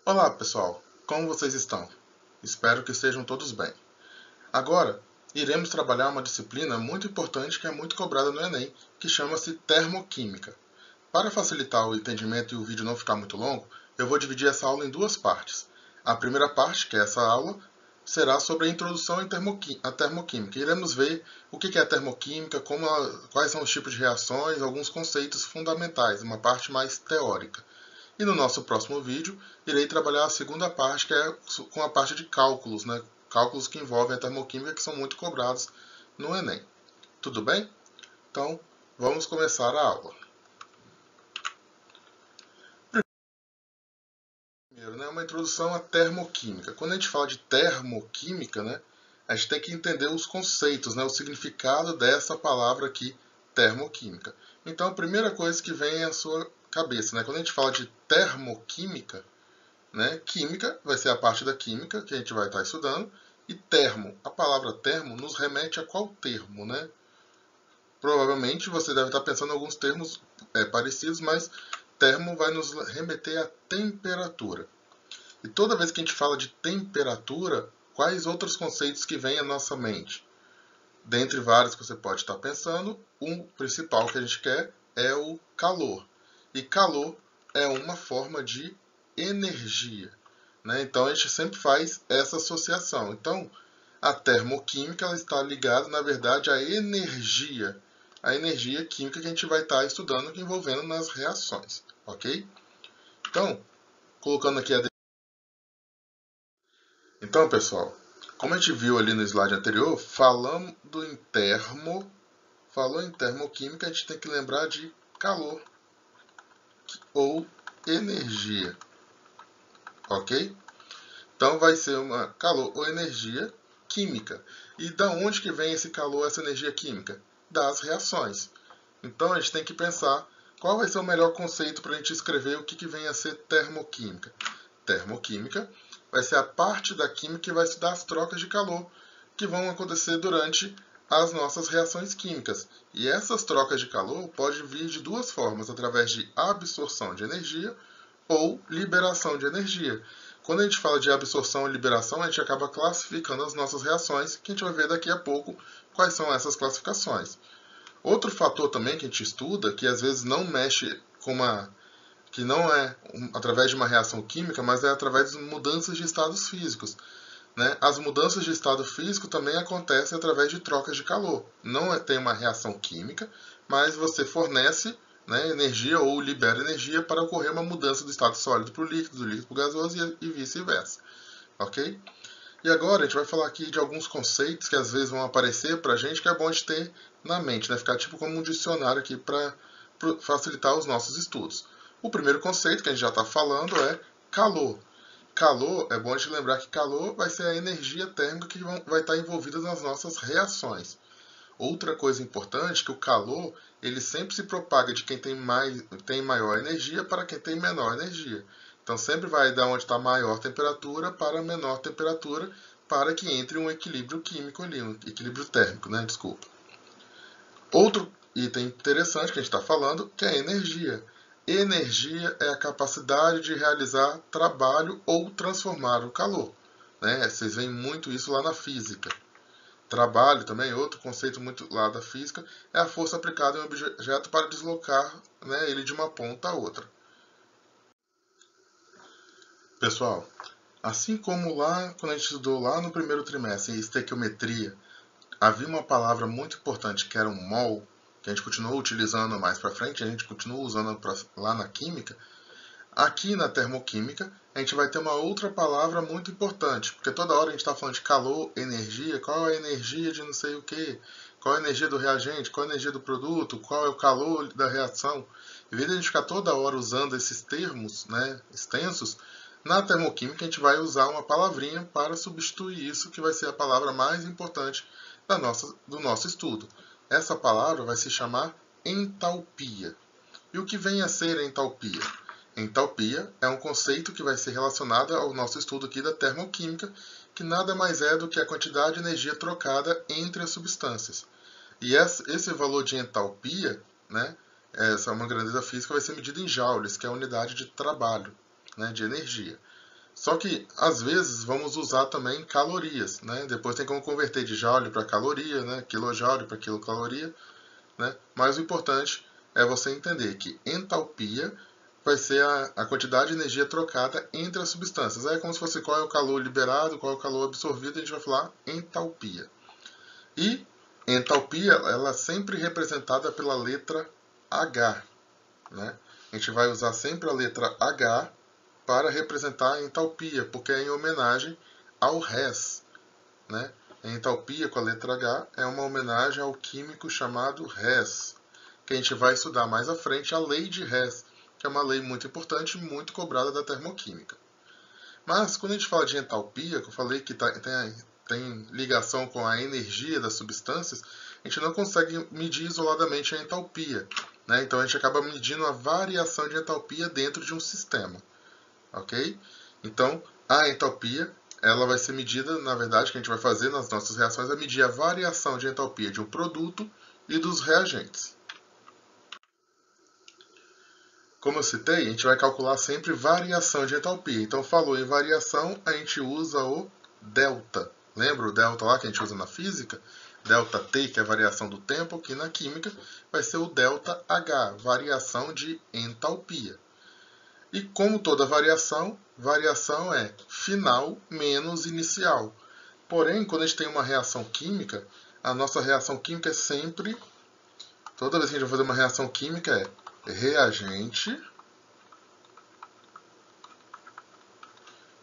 Olá, pessoal! Como vocês estão? Espero que estejam todos bem. Agora, iremos trabalhar uma disciplina muito importante que é muito cobrada no Enem, que chama-se Termoquímica. Para facilitar o entendimento e o vídeo não ficar muito longo, eu vou dividir essa aula em duas partes. A primeira parte, que é essa aula, será sobre a introdução à termoquímica. Iremos ver o que é a termoquímica, quais são os tipos de reações, alguns conceitos fundamentais, uma parte mais teórica. E no nosso próximo vídeo, irei trabalhar a segunda parte, que é com a parte de cálculos, né? Cálculos que envolvem a termoquímica, que são muito cobrados no Enem. Tudo bem? Então, vamos começar a aula. Primeiro, né, uma introdução à termoquímica. Quando a gente fala de termoquímica, né, a gente tem que entender os conceitos, né, o significado dessa palavra aqui, termoquímica. Então, a primeira coisa que vem à sua cabeça, né, quando a gente fala de termoquímica, né? Química vai ser a parte da química que a gente vai estar estudando. E termo, a palavra termo nos remete a qual termo, né? Provavelmente você deve estar pensando em alguns termos parecidos, mas termo vai nos remeter à temperatura. E toda vez que a gente fala de temperatura, quais outros conceitos que vêm à nossa mente? Dentre vários que você pode estar pensando, um principal que a gente quer é o calor. E calor é uma forma de energia. Né? Então a gente sempre faz essa associação. Então a termoquímica ela está ligada, na verdade, à energia. A energia química que a gente vai estar estudando, envolvendo nas reações. Ok? Então, colocando aqui a. Então, pessoal, como a gente viu ali no slide anterior, falou em termoquímica, a gente tem que lembrar de calor ou energia. Ok? Então vai ser uma calor ou energia química. E da onde que vem esse calor, essa energia química? Das reações. Então a gente tem que pensar qual vai ser o melhor conceito para a gente escrever o que vem a ser termoquímica. Termoquímica vai ser a parte da química que vai estudar as trocas de calor que vão acontecer durante as nossas reações químicas. E essas trocas de calor podem vir de duas formas, através de absorção de energia ou liberação de energia. Quando a gente fala de absorção e liberação, a gente acaba classificando as nossas reações, que a gente vai ver daqui a pouco quais são essas classificações. Outro fator também que a gente estuda, que às vezes não mexe com que não é através de uma reação química, mas é através de mudanças de estados físicos. Né? As mudanças de estado físico também acontecem através de trocas de calor. Não tem uma reação química, mas você fornece, né, energia ou libera energia para ocorrer uma mudança do estado sólido para o líquido, do líquido para o gasoso e vice-versa. Ok? E agora a gente vai falar aqui de alguns conceitos que às vezes vão aparecer para a gente que é bom a gente ter na mente, né? Ficar tipo como um dicionário aqui para facilitar os nossos estudos. O primeiro conceito que a gente já está falando é calor. Calor, é bom a gente lembrar que calor vai ser a energia térmica que vai estar envolvida nas nossas reações. Outra coisa importante é que o calor ele sempre se propaga de quem tem maior energia para quem tem menor energia. Então sempre vai dar onde está maior temperatura para menor temperatura para que entre um equilíbrio químico ali, um equilíbrio térmico, né? Desculpa. Outro item interessante que a gente está falando que é energia. Energia é a capacidade de realizar trabalho ou transformar o calor. Né? Vocês veem muito isso lá na física. Trabalho também, outro conceito muito lá da física, é a força aplicada em um objeto para deslocar, né, ele de uma ponta a outra. Pessoal, assim como lá, quando a gente estudou lá no primeiro trimestre, em estequiometria, havia uma palavra muito importante que era um mol, que a gente continuou utilizando mais para frente, a gente continua usando lá na química. Aqui na termoquímica, a gente vai ter uma outra palavra muito importante, porque toda hora a gente está falando de calor, energia, qual é a energia de não sei o que, qual é a energia do reagente, qual é a energia do produto, qual é o calor da reação. Em vez de a gente ficar toda hora usando esses termos, né, extensos, na termoquímica a gente vai usar uma palavrinha para substituir isso, que vai ser a palavra mais importante do nosso estudo. Essa palavra vai se chamar entalpia. E o que vem a ser entalpia? Entalpia é um conceito que vai ser relacionado ao nosso estudo aqui da termoquímica, que nada mais é do que a quantidade de energia trocada entre as substâncias. E esse valor de entalpia, né, essa é uma grandeza física, vai ser medido em joules, que é a unidade de trabalho, né, de energia. Só que, às vezes, vamos usar também calorias, né? Depois tem como converter de joule para caloria, né? Quilojoule para quilocaloria, né? Mas o importante é você entender que entalpia vai ser a quantidade de energia trocada entre as substâncias. É como se fosse qual é o calor liberado, qual é o calor absorvido, a gente vai falar entalpia. E entalpia, ela é sempre representada pela letra H, né? A gente vai usar sempre a letra H para representar a entalpia, porque é em homenagem ao Hess, né? A entalpia com a letra H é uma homenagem ao químico chamado Hess, que a gente vai estudar mais à frente, a lei de Hess, que é uma lei muito importante e muito cobrada da termoquímica. Mas quando a gente fala de entalpia, que eu falei que tem ligação com a energia das substâncias, a gente não consegue medir isoladamente a entalpia, né? Então a gente acaba medindo a variação de entalpia dentro de um sistema, ok? Então a entalpia ela vai ser medida, na verdade, o que a gente vai fazer nas nossas reações é medir a variação de entalpia de um produto e dos reagentes. Como eu citei, a gente vai calcular sempre variação de entalpia. Então, falou em variação, a gente usa o delta. Lembra o delta lá que a gente usa na física? Delta T, que é a variação do tempo, que na química vai ser o delta H, variação de entalpia. E como toda variação é final menos inicial. Porém, quando a gente tem uma reação química, a nossa reação química é sempre, toda vez que a gente vai fazer uma reação química, é reagente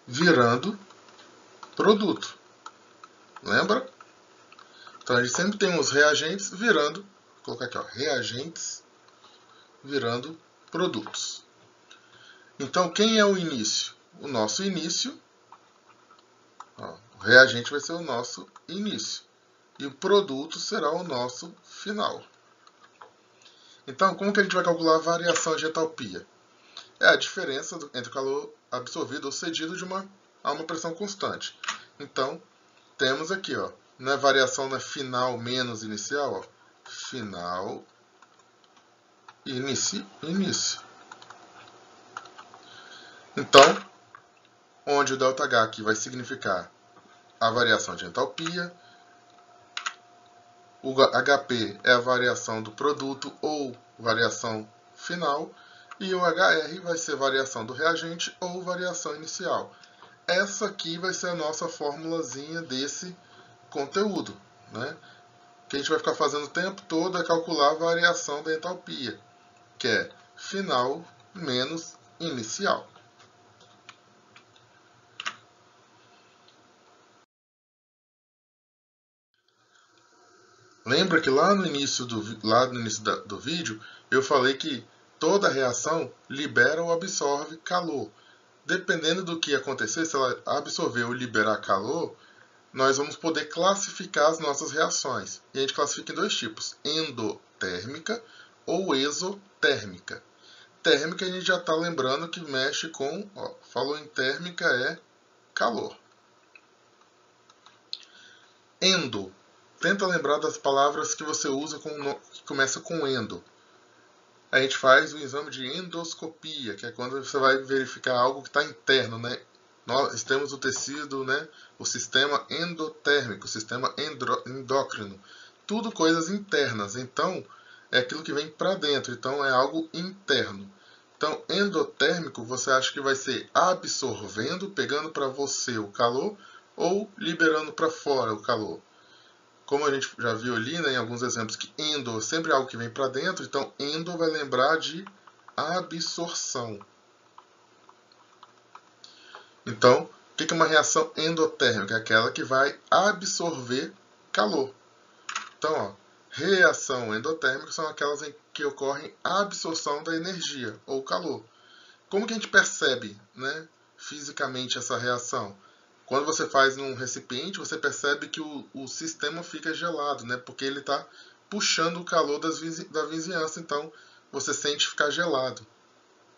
virando produto. Lembra? Então a gente sempre tem os reagentes virando, vou colocar aqui, ó, reagentes virando produtos. Então quem é o início? O nosso início, ó, o reagente vai ser o nosso início e o produto será o nosso final. Então como que a gente vai calcular a variação de entalpia? É a diferença entre o calor absorvido ou cedido a uma pressão constante. Então temos aqui, ó, não é variação na final menos inicial, ó, final, início. Então, onde o ΔH aqui vai significar a variação de entalpia, o HP é a variação do produto ou variação final, e o HR vai ser variação do reagente ou variação inicial. Essa aqui vai ser a nossa formulazinha desse conteúdo, né? Que a gente vai ficar fazendo o tempo todo é calcular a variação da entalpia, que é final menos inicial. Lembra que lá no início do vídeo eu falei que toda reação libera ou absorve calor. Dependendo do que acontecer, se ela absorver ou liberar calor, nós vamos poder classificar as nossas reações. E a gente classifica em dois tipos, endotérmica ou exotérmica. Térmica a gente já está lembrando que mexe com, ó, falou em térmica é calor. Endo. Tenta lembrar das palavras que você usa que começa com endo. A gente faz o exame de endoscopia, que é quando você vai verificar algo que está interno, né? Nós temos o tecido, né? O sistema endotérmico, o sistema endócrino. Tudo coisas internas. Então, é aquilo que vem para dentro. Então, é algo interno. Então, endotérmico, você acha que vai ser absorvendo, pegando para você o calor, ou liberando para fora o calor? Como a gente já viu ali, né, em alguns exemplos, que endo sempre é algo que vem para dentro, então endo vai lembrar de absorção. Então, o que é uma reação endotérmica? É aquela que vai absorver calor. Então, ó, reação endotérmica são aquelas em que ocorre a absorção da energia ou calor. Como que a gente percebe, né, fisicamente essa reação? Quando você faz num recipiente, você percebe que o sistema fica gelado, né? Porque ele está puxando o calor da vizinhança, então você sente ficar gelado,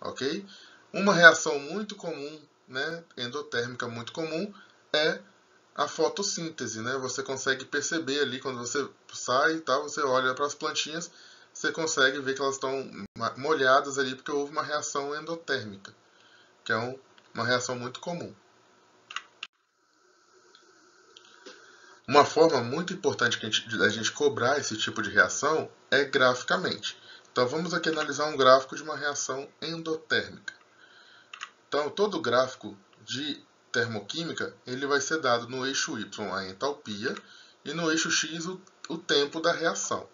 ok? Uma reação muito comum, né, endotérmica muito comum, é a fotossíntese, né? Você consegue perceber ali, quando você sai e tal, você olha para as plantinhas, você consegue ver que elas estão molhadas ali, porque houve uma reação endotérmica, que é uma reação muito comum. Uma forma muito importante da gente cobrar esse tipo de reação é graficamente. Então vamos aqui analisar um gráfico de uma reação endotérmica. Então todo gráfico de termoquímica ele vai ser dado no eixo Y a entalpia e no eixo X o tempo da reação.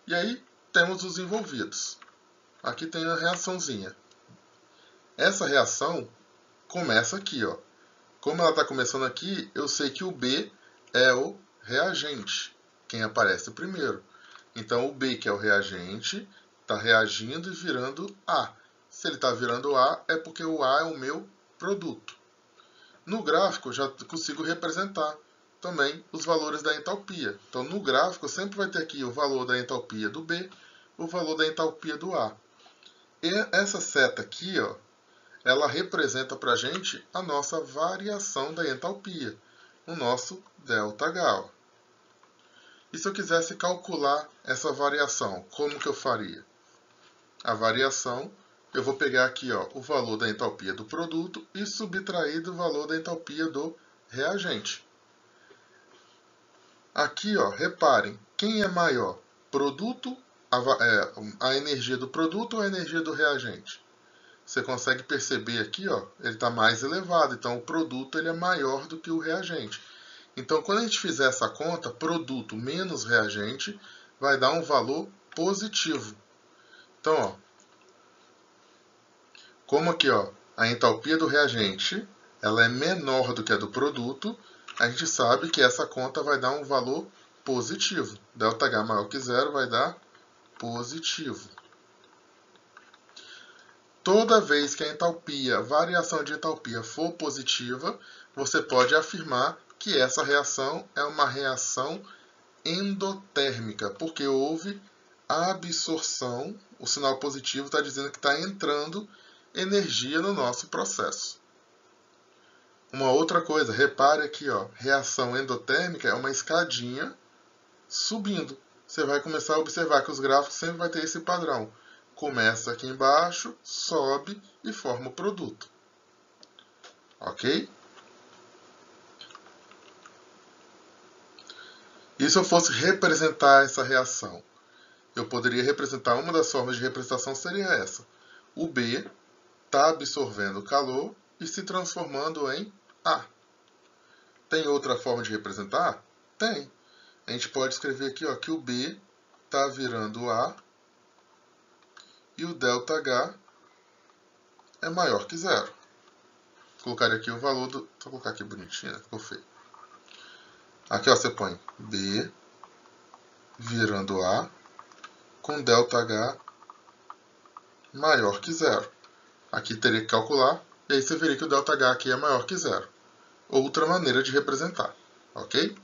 E aí temos os envolvidos. Aqui tem a reaçãozinha. Essa reação começa aqui, ó. Como ela está começando aqui, eu sei que o B é o reagente, quem aparece primeiro. Então, o B, que é o reagente, está reagindo e virando A. Se ele está virando A, é porque o A é o meu produto. No gráfico, eu já consigo representar também os valores da entalpia. Então, no gráfico, sempre vai ter aqui o valor da entalpia do B, o valor da entalpia do A. E essa seta aqui, ó, ela representa para a gente a nossa variação da entalpia, o nosso ΔH. E se eu quisesse calcular essa variação, como que eu faria? A variação, eu vou pegar aqui ó, o valor da entalpia do produto e subtrair do valor da entalpia do reagente. Aqui, ó, reparem, quem é maior? Produto, a energia do produto ou a energia do reagente? Você consegue perceber aqui, ó, ele está mais elevado, então o produto ele é maior do que o reagente. Então, quando a gente fizer essa conta, produto menos reagente vai dar um valor positivo. Então, ó, como aqui ó, a entalpia do reagente ela é menor do que a do produto, a gente sabe que essa conta vai dar um valor positivo. ΔH maior que zero vai dar positivo. Toda vez que a entalpia, a variação de entalpia for positiva, você pode afirmar que essa reação é uma reação endotérmica, porque houve absorção, o sinal positivo está dizendo que está entrando energia no nosso processo. Uma outra coisa, repare aqui, ó, reação endotérmica é uma escadinha subindo. Você vai começar a observar que os gráficos sempre vai ter esse padrão. Começa aqui embaixo, sobe e forma o produto. Ok? E se eu fosse representar essa reação? Eu poderia representar, uma das formas de representação seria essa. O B está absorvendo calor e se transformando em A. Tem outra forma de representar? Tem. A gente pode escrever aqui ó, que o B está virando A e o ΔH é maior que zero. Vou colocar aqui o valor do... Vou colocar aqui bonitinho, né? Ficou feio. Aqui ó, você põe B virando A com ΔH maior que zero. Aqui teria que calcular, e aí você veria que o ΔH aqui é maior que zero. Outra maneira de representar, ok?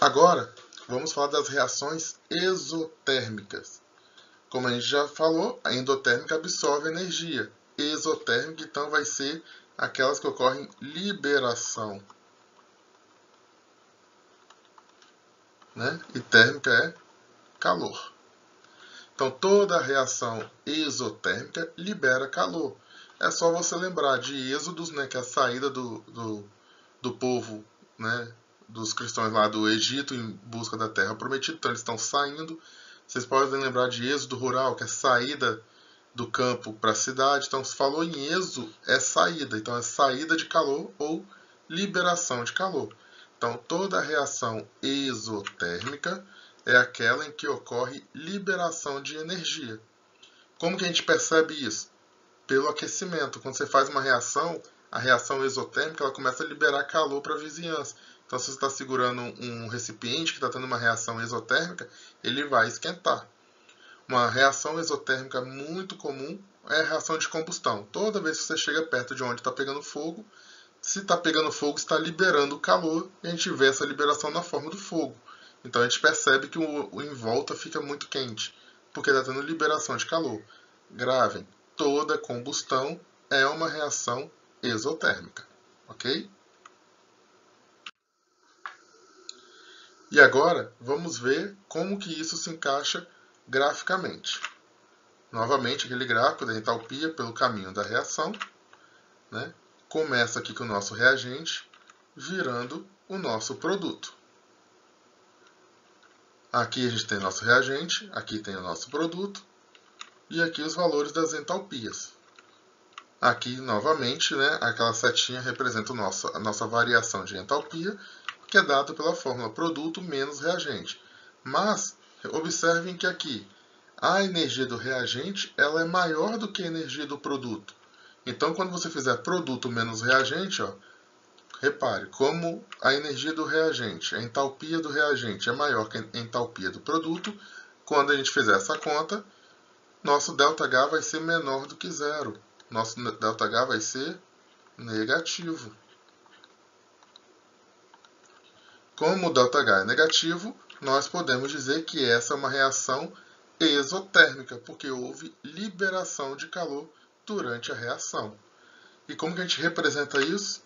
Agora, vamos falar das reações exotérmicas. Como a gente já falou, a endotérmica absorve energia. Exotérmica, então, vai ser aquelas que ocorrem liberação. Né? E térmica é calor. Então, toda reação exotérmica libera calor. É só você lembrar de Êxodos, né, que é a saída do povo, né, dos cristãos lá do Egito em busca da terra prometida. Então, eles estão saindo. Vocês podem lembrar de êxodo rural, que é saída do campo para a cidade. Então, se falou em êxodo, é saída. Então, é saída de calor ou liberação de calor. Então, toda reação exotérmica é aquela em que ocorre liberação de energia. Como que a gente percebe isso? Pelo aquecimento. Quando você faz uma reação, a reação exotérmica ela começa a liberar calor para a vizinhança. Então, se você está segurando um recipiente que está tendo uma reação exotérmica, ele vai esquentar. Uma reação exotérmica muito comum é a reação de combustão. Toda vez que você chega perto de onde está pegando fogo, se está pegando fogo, está liberando calor e a gente vê essa liberação na forma do fogo. Então a gente percebe que o em volta fica muito quente, porque está tendo liberação de calor. Gravem, toda combustão é uma reação exotérmica, ok? E agora vamos ver como que isso se encaixa graficamente. Novamente aquele gráfico da entalpia pelo caminho da reação. né, começa aqui com o nosso reagente, virando o nosso produto. Aqui a gente tem nosso reagente, aqui tem o nosso produto, e aqui os valores das entalpias. Aqui, novamente, né, aquela setinha representa a nossa variação de entalpia, que é dada pela fórmula produto menos reagente. Mas, observem que aqui, a energia do reagente ela é maior do que a energia do produto. Então, quando você fizer produto menos reagente, ó, repare, como a energia do reagente, a entalpia do reagente é maior que a entalpia do produto, quando a gente fizer essa conta, nosso ΔH vai ser menor do que zero. Nosso ΔH vai ser negativo. Como o ΔH é negativo, nós podemos dizer que essa é uma reação exotérmica, porque houve liberação de calor durante a reação. E como que a gente representa isso?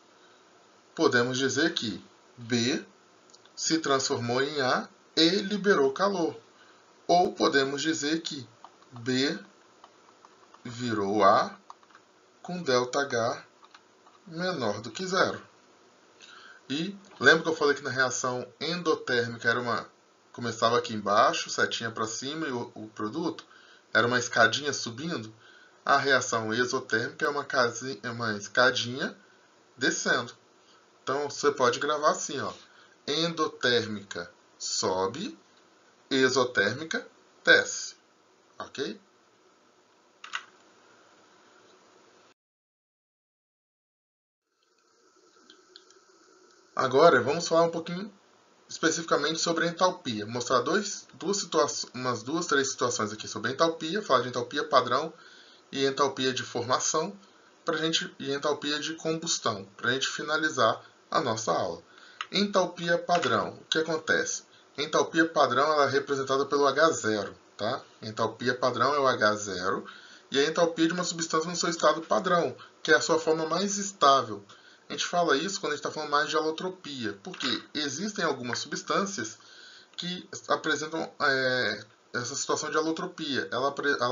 Podemos dizer que B se transformou em A e liberou calor. Ou podemos dizer que B virou A com ΔH menor do que zero. E lembra que eu falei que na reação endotérmica começava aqui embaixo, setinha para cima e o produto era uma escadinha subindo? A reação exotérmica é uma escadinha descendo. Então você pode gravar assim, ó, endotérmica sobe, exotérmica desce, ok? Agora vamos falar um pouquinho especificamente sobre a entalpia. Mostrar umas duas, três situações aqui sobre a entalpia, falar de entalpia padrão e entalpia de formação e entalpia de combustão, para a gente finalizar a nossa aula. Entalpia padrão, o que acontece? Entalpia padrão ela é representada pelo H0, tá? Entalpia padrão é o H0 e a entalpia de uma substância no seu estado padrão, que é a sua forma mais estável. A gente fala isso quando a gente está falando mais de alotropia, porque existem algumas substâncias que apresentam essa situação de alotropia. Ela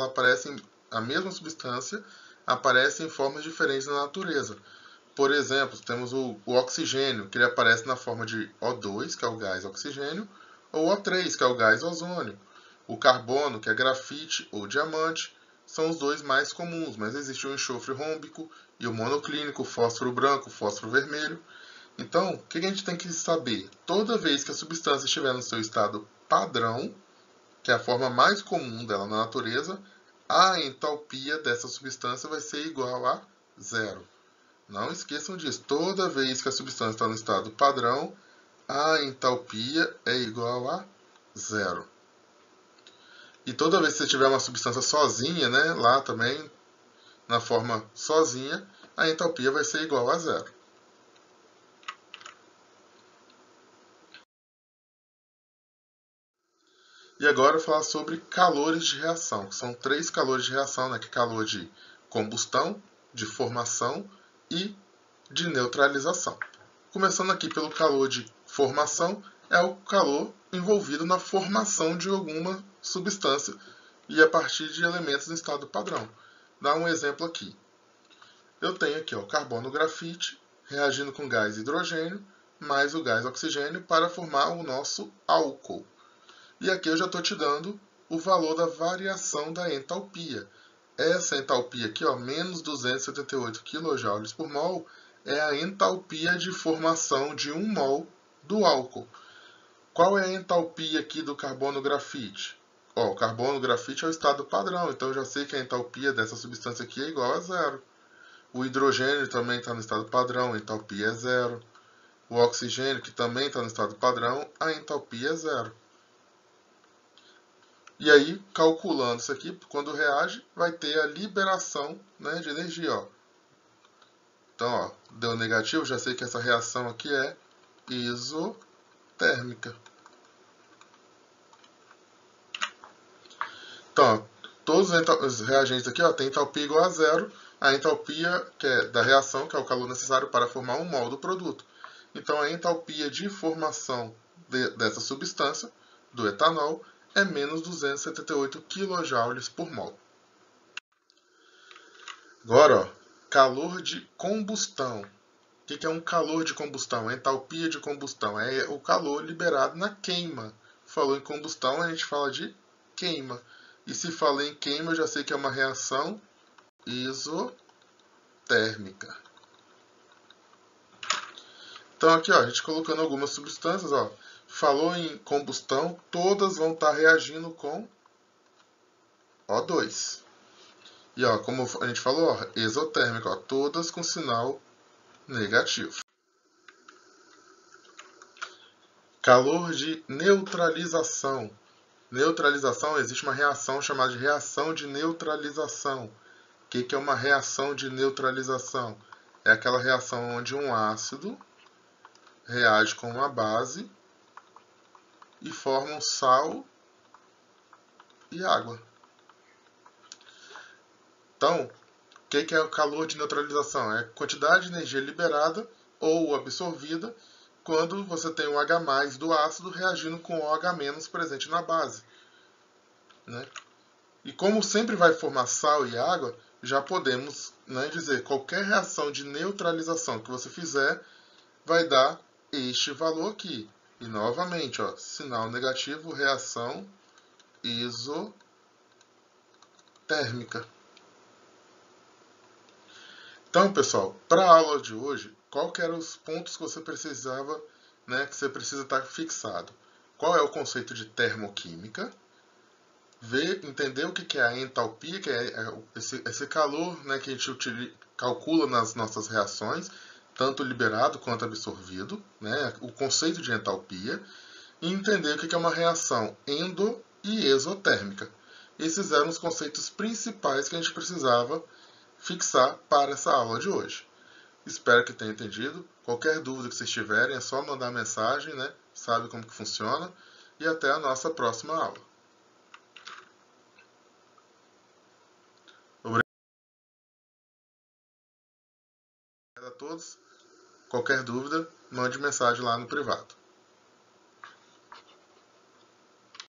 aparece a mesma substância aparece em formas diferentes na natureza. Por exemplo, temos o oxigênio, que ele aparece na forma de O2, que é o gás oxigênio, ou O3, que é o gás ozônio. O carbono, que é grafite ou diamante, são os dois mais comuns, mas existe o enxofre rômbico e o monoclínico, o fósforo branco, o fósforo vermelho. Então, o que a gente tem que saber? Toda vez que a substância estiver no seu estado padrão, que é a forma mais comum dela na natureza, a entalpia dessa substância vai ser igual a zero. Não esqueçam disso. Toda vez que a substância está no estado padrão, a entalpia é igual a zero. E toda vez que você tiver uma substância sozinha, né, lá também, na forma sozinha, a entalpia vai ser igual a zero. E agora eu vou falar sobre calores de reação, que são três calores de reação, né, que é calor de combustão, de formação e de neutralização. Começando aqui pelo calor de formação, é o calor envolvido na formação de alguma substância e a partir de elementos em estado padrão. Dá um exemplo aqui. Eu tenho aqui o carbono grafite reagindo com gás hidrogênio mais o gás oxigênio para formar o nosso álcool. E aqui eu já estou te dando o valor da variação da entalpia. Essa entalpia aqui, ó, menos 278 kJ por mol, é a entalpia de formação de 1 mol do álcool. Qual é a entalpia aqui do carbono grafite? Ó, o carbono grafite é o estado padrão, então eu já sei que a entalpia dessa substância aqui é igual a zero. O hidrogênio também está no estado padrão, a entalpia é zero. O oxigênio, que também está no estado padrão, a entalpia é zero. E aí, calculando isso aqui, quando reage, vai ter a liberação, né, de energia. Ó. Então, ó, deu negativo, já sei que essa reação aqui é isotérmica. Então, ó, todos os reagentes aqui têm entalpia igual a zero. A entalpia da reação, que é o calor necessário para formar 1 mol do produto. Então, a entalpia de formação dessa substância, do etanol, é menos 278 kJ por mol. Agora, ó, calor de combustão. O que é um calor de combustão? A entalpia de combustão é o calor liberado na queima. Falou em combustão, a gente fala de queima. E se fala em queima, eu já sei que é uma reação isotérmica. Então aqui, ó, a gente colocando algumas substâncias, ó, falou em combustão, todas vão estar reagindo com O2. E ó, como a gente falou, ó, exotérmica, ó, todas com sinal negativo. Calor de neutralização. Neutralização, existe uma reação chamada de reação de neutralização. O que é uma reação de neutralização? É aquela reação onde um ácido reage com uma base e formam sal e água. Então, o que é o calor de neutralização? É a quantidade de energia liberada ou absorvida quando você tem o H+ do ácido reagindo com o OH- presente na base. Né? E como sempre vai formar sal e água, já podemos, né, dizer qualquer reação de neutralização que você fizer vai dar este valor aqui. E novamente, ó, sinal negativo, reação isotérmica. Então, pessoal, para a aula de hoje, qual que eram os pontos que você precisava, né, que você precisa estar fixado? Qual é o conceito de termoquímica? Entender o que é a entalpia, que é esse calor, né, que a gente calcula nas nossas reações, tanto liberado quanto absorvido, né, o conceito de entalpia, e entender o que é uma reação endo- e exotérmica. Esses eram os conceitos principais que a gente precisava fixar para essa aula de hoje. Espero que tenha entendido. Qualquer dúvida que vocês tiverem é só mandar mensagem, né? Sabe como que funciona. E até a nossa próxima aula. Obrigado a todos. Qualquer dúvida, mande mensagem lá no privado.